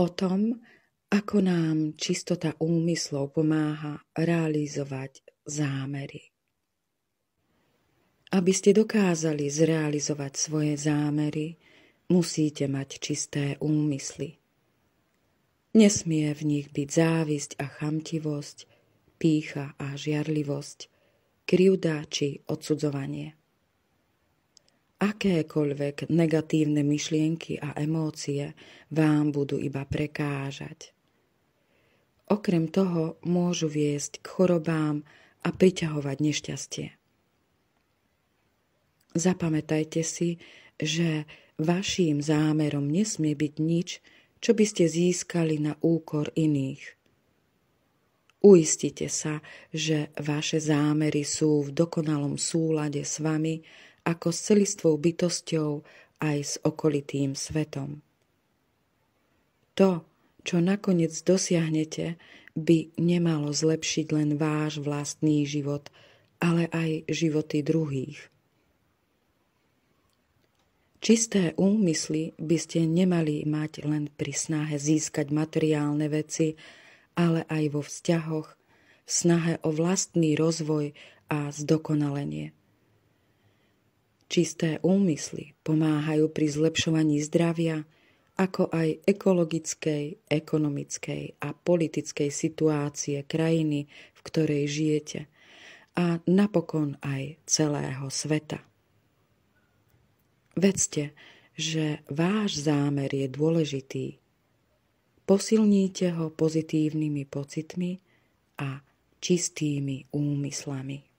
O tom, ako nám čistota úmyslov pomáha realizovať zámery. Aby ste dokázali zrealizovať svoje zámery, musíte mať čisté úmysly. Nesmie v nich byť závisť a chamtivosť, pýcha a žiarlivosť, krivda či odsudzovanie. Akékoľvek negatívne myšlienky a emócie vám budú iba prekážať. Okrem toho môžu viesť k chorobám a priťahovať nešťastie. Zapamätajte si, že vaším zámerom nesmie byť nič, čo by ste získali na úkor iných. Uistite sa, že vaše zámery sú v dokonalom súlade s vami ako s celistvou bytosťou aj s okolitým svetom. To, čo nakoniec dosiahnete, by nemalo zlepšiť len váš vlastný život, ale aj životy druhých. Čisté úmysly by ste nemali mať len pri snahe získať materiálne veci, ale aj vo vzťahoch, v snahe o vlastný rozvoj a zdokonalenie. Čisté úmysly pomáhajú pri zlepšovaní zdravia, ako aj ekologickej, ekonomickej a politickej situácie krajiny, v ktorej žijete, a napokon aj celého sveta. Vedzte, že váš zámer je dôležitý. Posilníte ho pozitívnymi pocitmi a čistými úmyslami.